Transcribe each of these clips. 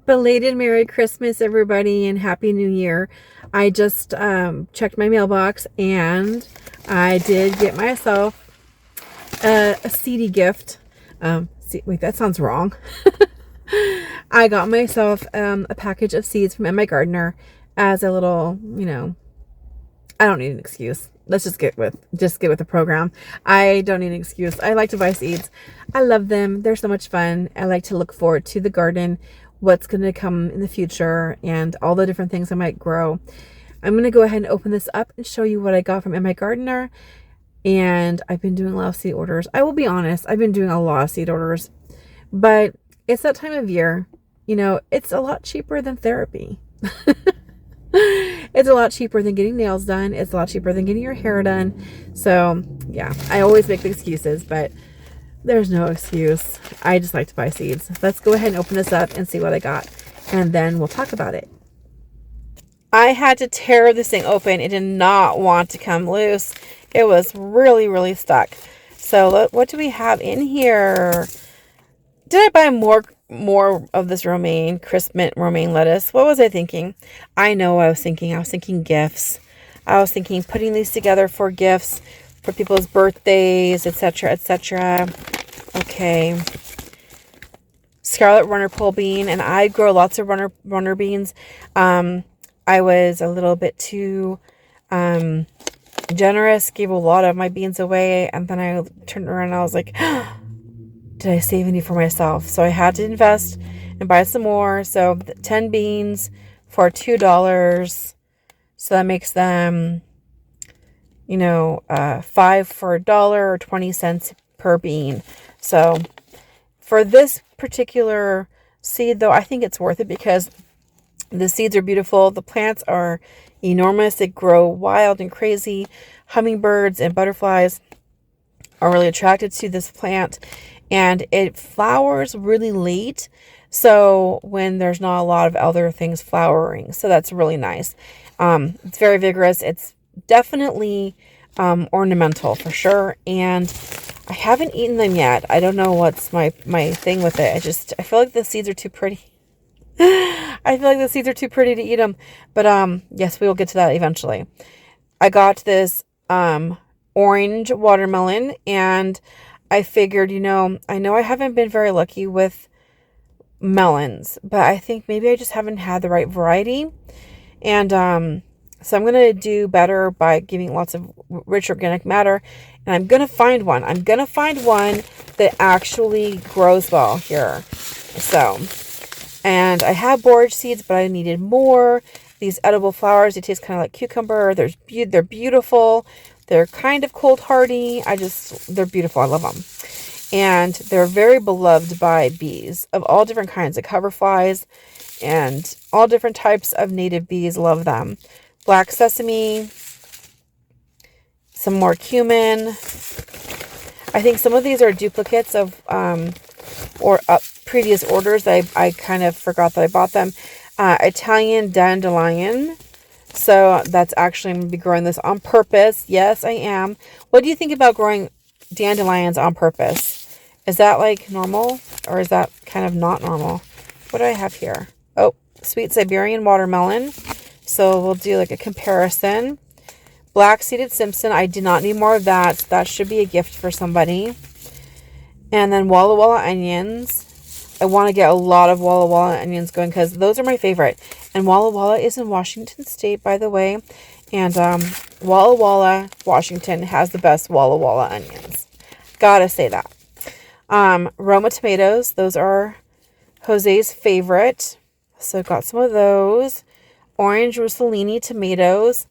Belated Merry Christmas, everybody, and Happy New Year. I just checked my mailbox and I did get myself a seedy gift. Wait, that sounds wrong. I got myself a package of seeds from My Gardener as a little, I don't need an excuse. Let's just get with the program. I don't need an excuse. I like to buy seeds. I love them. They're so much fun. I like to look forward to the garden, what's going to come in the future, and all the different things I might grow. I'm going to go ahead and open this up and show you what I got from My Gardener. And I've been doing a lot of seed orders. I will be honest, I've been doing a lot of seed orders, but it's that time of year. It's a lot cheaper than therapy. It's a lot cheaper than getting nails done. It's a lot cheaper than getting your hair done. So yeah, I always make the excuses, but there's no excuse. I just like to buy seeds. Let's go ahead and open this up and see what I got, and then we'll talk about it. I had to tear this thing open. It did not want to come loose. It was really, really stuck. So what do we have in here? Did I buy more of this romaine, crisp mint romaine lettuce? What was I thinking? I know what I was thinking. I was thinking gifts. I was thinking putting these together for gifts for people's birthdays, etc., etc. Okay. Scarlet runner pole bean, and I grow lots of runner beans. I was a little bit too generous, gave a lot of my beans away, and then I turned around and I was like, did I save any for myself? So I had to invest and buy some more. So 10 beans for $2. So that makes them, 5 for $1 or 20 cents per bean. So for this particular seed, though, I think it's worth it because the seeds are beautiful. The plants are enormous. They grow wild and crazy. Hummingbirds and butterflies are really attracted to this plant, and it flowers really late. So when there's not a lot of other things flowering, so that's really nice. It's very vigorous. It's definitely ornamental for sure, and I haven't eaten them yet. I don't know what's my thing with it. I feel like the seeds are too pretty. I feel like the seeds are too pretty to eat them. But yes, we will get to that eventually. I got this orange watermelon, and I figured, I know I haven't been very lucky with melons, but I think maybe I just haven't had the right variety. And so I'm going to do better by giving lots of rich organic matter. And I'm going to find one. I'm going to find one that actually grows well here. So, and I have borage seeds, but I needed more. These edible flowers, they taste kind of like cucumber. They're beautiful. They're kind of cold hardy. They're beautiful. I love them. And they're very beloved by bees of all different kinds, like hoverflies and all different types of native bees love them. Black sesame, some more cumin. I think some of these are duplicates of previous orders. I kind of forgot that I bought them. Italian dandelion. So that's actually, I'm going to be growing this on purpose. Yes, I am. What do you think about growing dandelions on purpose? Is that like normal, or is that kind of not normal? What do I have here? Oh, sweet Siberian watermelon. So we'll do like a comparison. Black seeded Simpson. I did not need more of that. So that should be a gift for somebody. And then Walla Walla onions. I want to get a lot of Walla Walla onions going because those are my favorite. And Walla Walla is in Washington State, by the way. And Walla Walla, Washington has the best Walla Walla onions. Gotta say that. Roma tomatoes. Those are Jose's favorite. So I've got some of those. Orange Rossellini tomatoes.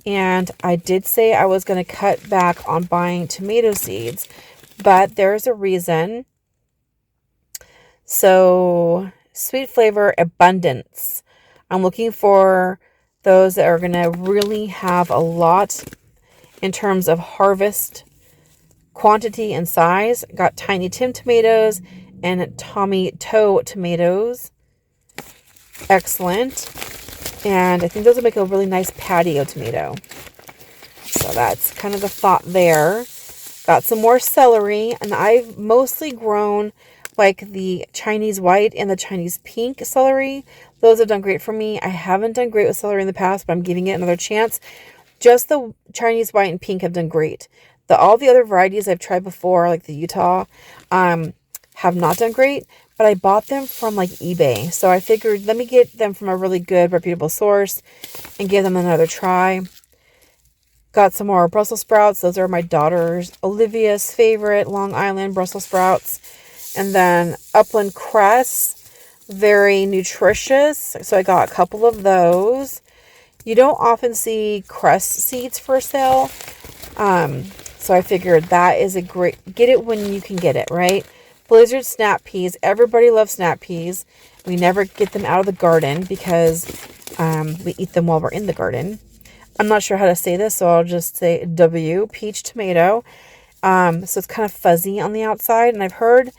And I did say I was going to cut back on buying tomato seeds, but there's a reason. So sweet flavor abundance. I'm looking for those that are going to really have a lot in terms of harvest quantity and size. Got Tiny Tim tomatoes and Tommy Toe tomatoes. Excellent. And I think those will make a really nice patio tomato. So that's kind of the thought there. Got some more celery, and I've mostly grown like the Chinese white and the Chinese pink celery. Those have done great for me. I haven't done great with celery in the past, but I'm giving it another chance. Just the Chinese white and pink have done great. All the other varieties I've tried before, like the Utah, have not done great, but I bought them from like eBay. So I figured, let me get them from a really good, reputable source and give them another try. Got some more Brussels sprouts. Those are my daughter's, Olivia's favorite Long Island Brussels sprouts. And then Upland Cress, very nutritious. So I got a couple of those. You don't often see Cress seeds for sale. So I figured that is a great, get it when you can get it, right? Blizzard snap peas. Everybody loves snap peas. We never get them out of the garden because we eat them while we're in the garden. I'm not sure how to say this, so I'll just say W, peach tomato. So it's kind of fuzzy on the outside, and I've heard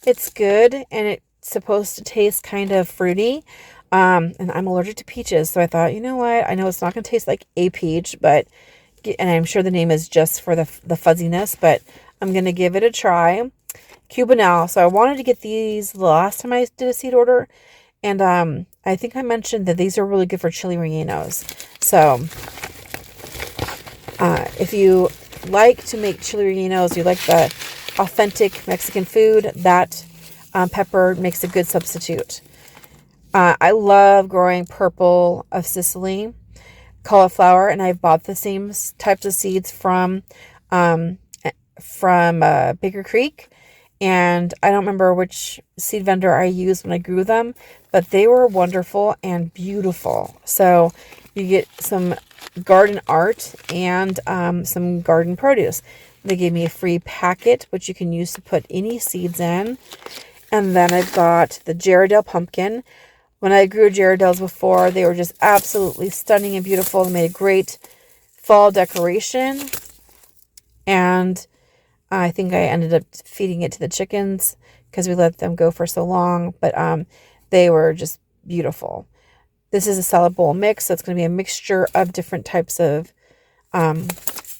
it's good, and it's supposed to taste kind of fruity. And I'm allergic to peaches, so I thought, you know what? I know it's not going to taste like a peach, but, and I'm sure the name is just for the fuzziness, but I'm going to give it a try. Cubanelle. So I wanted to get these the last time I did a seed order, and I think I mentioned that these are really good for chili rellenos. So if you like to make chili rellenos, you like the authentic Mexican food, that pepper makes a good substitute. I love growing purple of Sicily cauliflower, and I've bought the same types of seeds from Baker Creek. And I don't remember which seed vendor I used when I grew them, but they were wonderful and beautiful. So you get some garden art and some garden produce. They gave me a free packet, which you can use to put any seeds in. And then I've got the Gerardelle pumpkin. When I grew Gerardelles before, they were just absolutely stunning and beautiful. They made a great fall decoration. And I think I ended up feeding it to the chickens because we let them go for so long. But they were just beautiful. This is a salad bowl mix, so it's going to be a mixture of different types of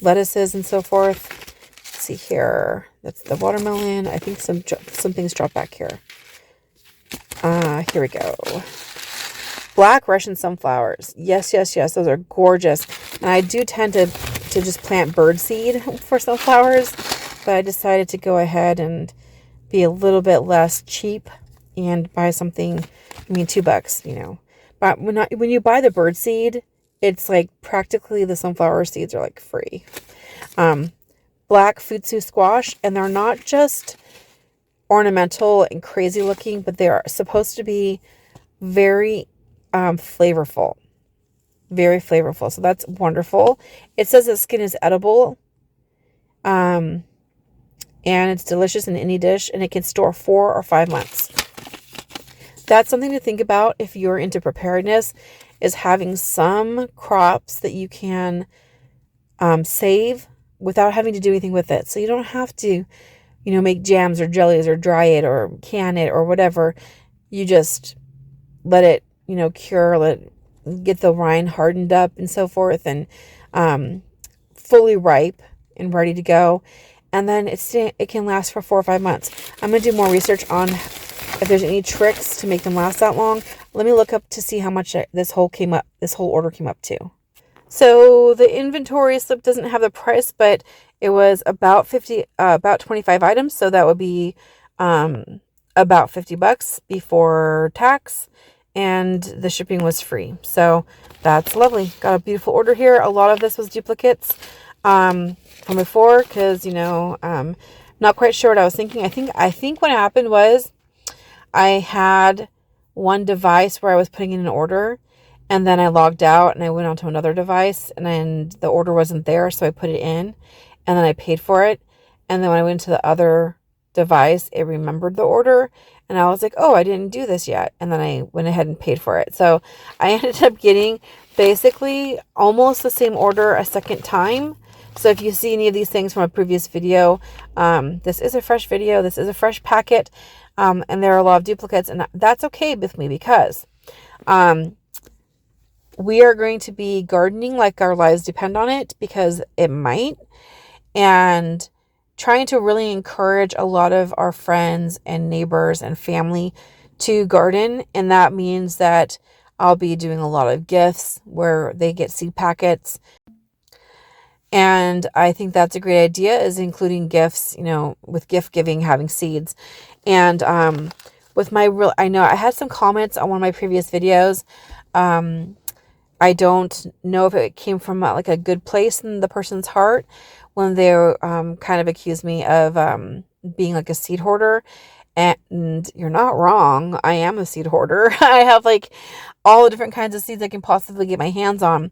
lettuces and so forth. Let's see here. That's the watermelon. I think some things dropped back here. Here we go. Black Russian sunflowers. Yes, yes, yes. Those are gorgeous. And I do tend to just plant birdseed for sunflowers, but I decided to go ahead and be a little bit less cheap and buy something. I mean, $2, you know. But when you buy the birdseed, it's like practically the sunflower seeds are like free. Black futsu squash, and they're not just ornamental and crazy looking, but they are supposed to be very flavorful. Very flavorful. So that's wonderful. It says the skin is edible. And it's delicious in any dish, and it can store 4 or 5 months. That's something to think about if you're into preparedness, is having some crops that you can save without having to do anything with it. So you don't have to, make jams or jellies or dry it or can it or whatever. You just let it, cure, let it get the rind hardened up and so forth, and fully ripe and ready to go. And then it can last for 4 or 5 months. I'm going to do more research on if there's any tricks to make them last that long. Let me look up to see how much this whole order came up to. So the inventory slip doesn't have the price, but it was about 25 items. So that would be about $50 before tax, and the shipping was free. So that's lovely. Got a beautiful order here. A lot of this was duplicates from before, because not quite sure what I was thinking. I think what happened was I had one device where I was putting in an order, and then I logged out and I went onto another device, and then the order wasn't there, so I put it in, and then I paid for it. And then when I went to the other device, it remembered the order, and I was like, oh, I didn't do this yet. And then I went ahead and paid for it. So I ended up getting basically almost the same order a second time. So if you see any of these things from a previous video, this is a fresh video. This is a fresh packet. And there are a lot of duplicates, and that's okay with me, because we are going to be gardening like our lives depend on it, because it might. And trying to really encourage a lot of our friends and neighbors and family to garden. And that means that I'll be doing a lot of gifts where they get seed packets. And I think that's a great idea, is including gifts, with gift giving, having seeds. And with I know I had some comments on one of my previous videos. I don't know if it came from like a good place in the person's heart when they kind of accused me of being like a seed hoarder. And you're not wrong. I am a seed hoarder. I have like all the different kinds of seeds I can possibly get my hands on.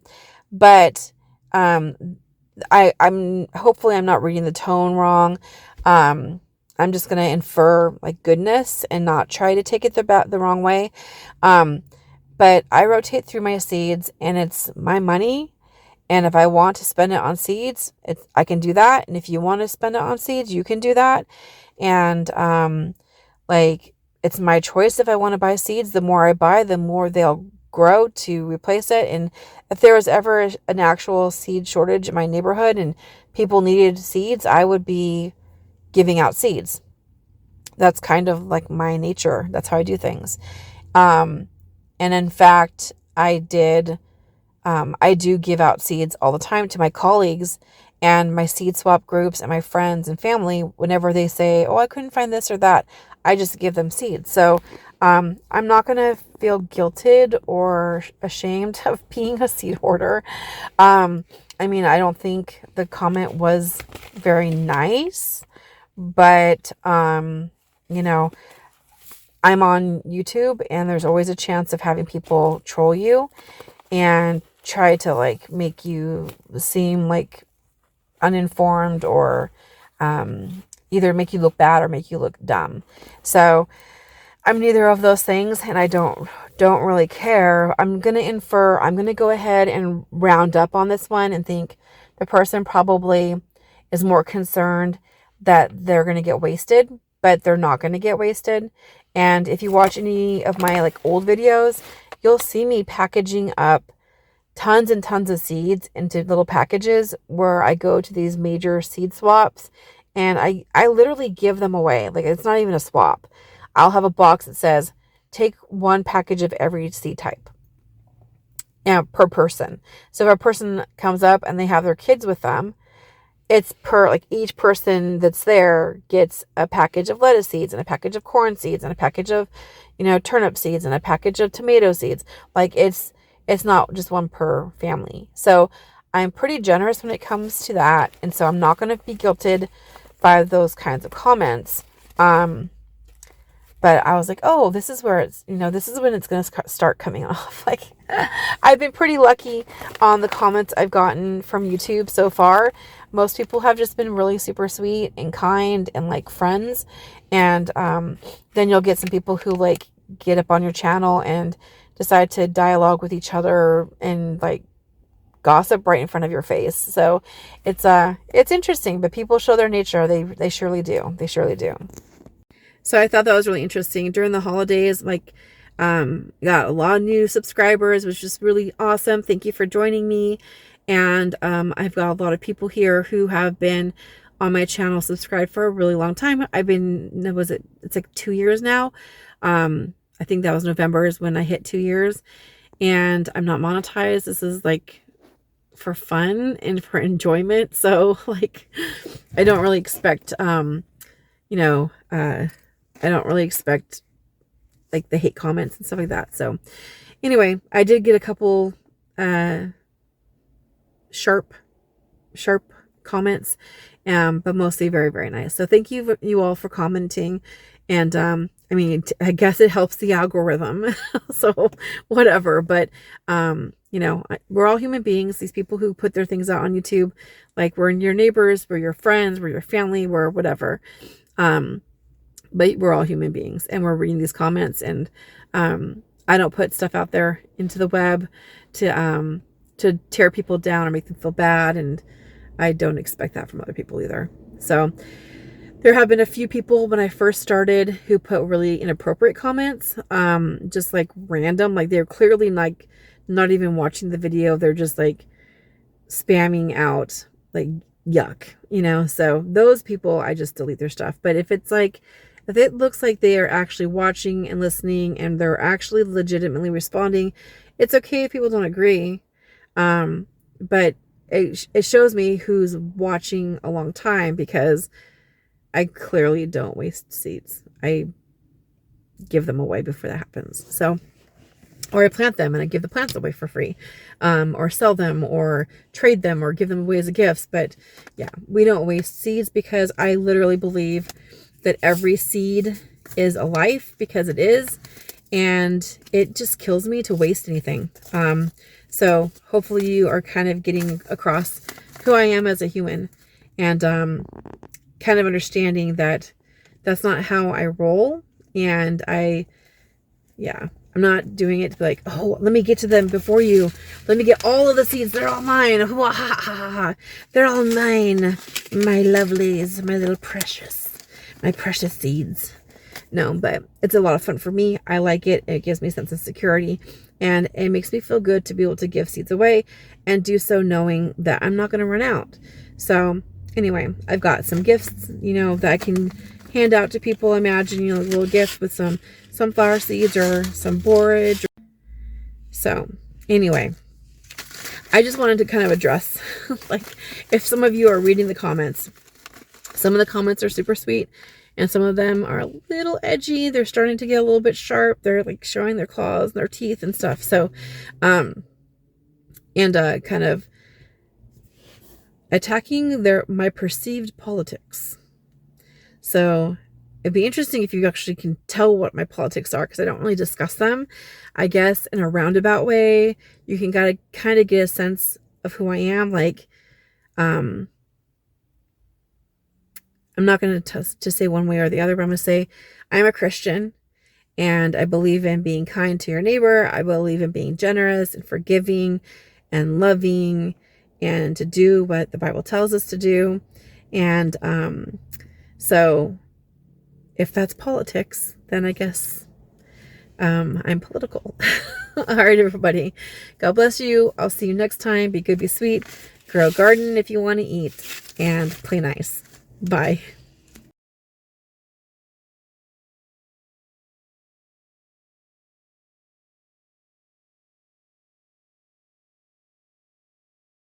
But I'm hopefully I'm not reading the tone wrong. I'm just gonna infer like goodness and not try to take it the wrong way. But I rotate through my seeds, and it's my money. And if I want to spend it on seeds, I can do that. And if you want to spend it on seeds, you can do that. And like, it's my choice if I want to buy seeds. The more I buy, the more they'll grow to replace it. And if there was ever an actual seed shortage in my neighborhood and people needed seeds, I would be giving out seeds. That's kind of like my nature. That's how I do things. And in fact, I do give out seeds all the time to my colleagues and my seed swap groups and my friends and family. Whenever they say, oh, I couldn't find this or that, I just give them seeds. So I'm not going to feel guilted or ashamed of being a seed hoarder. I mean, I don't think the comment was very nice, but, I'm on YouTube, and there's always a chance of having people troll you and try to like make you seem like uninformed, or either make you look bad or make you look dumb. So I'm neither of those things, and I don't really care. I'm going to go ahead and round up on this one and think the person probably is more concerned that they're going to get wasted, but they're not going to get wasted. And if you watch any of my like old videos, you'll see me packaging up tons and tons of seeds into little packages where I go to these major seed swaps, and I literally give them away. Like, it's not even a swap. I'll have a box that says, take one package of every seed type, per person. So if a person comes up and they have their kids with them, it's like each person that's there gets a package of lettuce seeds and a package of corn seeds and a package of, turnip seeds and a package of tomato seeds. Like, it's not just one per family. So I'm pretty generous when it comes to that. And so I'm not going to be guilted by those kinds of comments. But I was like, oh, this is where this is when it's going to start coming off. Like, I've been pretty lucky on the comments I've gotten from YouTube so far. Most people have just been really super sweet and kind and like friends. And then you'll get some people who like get up on your channel and decide to dialogue with each other and like gossip right in front of your face. So it's interesting, but people show their nature. They surely do. They surely do. So I thought that was really interesting during the holidays. Like, got a lot of new subscribers, which is really awesome. Thank you for joining me. And I've got a lot of people here who have been on my channel subscribed for a really long time. It's like 2 years now. I think that was November is when I hit 2 years, and I'm not monetized. This is like for fun and for enjoyment. So like, I don't really expect, I don't really expect like the hate comments and stuff like that. So anyway, I did get a couple sharp comments, but mostly very, very nice. So thank you all for commenting. And I mean, I guess it helps the algorithm. So whatever. But we're all human beings. These people who put their things out on YouTube, like, we're your neighbors, we're your friends, we're your family, we're whatever. But we're all human beings, and we're reading these comments, and I don't put stuff out there into the web to tear people down or make them feel bad, and I don't expect that from other people either. So there have been a few people when I first started who put really inappropriate comments, just like random, like they're clearly like not even watching the video. They're just like spamming out like yuck, you know. So those people, I just delete their stuff. But if it's like, if it looks like they are actually watching and listening and they're actually legitimately responding, it's okay if people don't agree. But it shows me who's watching a long time, because I clearly don't waste seeds. I give them away before that happens. So, or I plant them and I give the plants away for free, or sell them or trade them or give them away as gifts. But yeah, we don't waste seeds, because I literally believe that every seed is a life, because it is, and it just kills me to waste anything. So hopefully you are kind of getting across who I am as a human, and kind of understanding that that's not how I roll. And I'm not doing it to be like, oh, let me get to them before you. Let me get all of the seeds. They're all mine. They're all mine. My lovelies, my little precious, my precious seeds. No, but it's a lot of fun for me. I like it. It gives me a sense of security, and it makes me feel good to be able to give seeds away and do so knowing that I'm not going to run out. So anyway, I've got some gifts, you know, that I can hand out to people. Imagine, you know, a little gift with some sunflower seeds or some borage. So anyway, I just wanted to kind of address, like, if some of you are reading the comments, some of the comments are super sweet, and some of them are a little edgy. They're starting to get a little bit sharp. They're like showing their claws and their teeth and stuff. So, kind of attacking my perceived politics. So it'd be interesting if you actually can tell what my politics are, because I don't really discuss them. I guess in a roundabout way, you can kind of get a sense of who I am. Like, I'm not going to say one way or the other, but I'm going to say I'm a Christian, and I believe in being kind to your neighbor. I believe in being generous and forgiving and loving, and to do what the Bible tells us to do. And so if that's politics, then I guess I'm political. All right, everybody. God bless you. I'll see you next time. Be good, be sweet. Grow a garden if you want to eat, and play nice. Bye.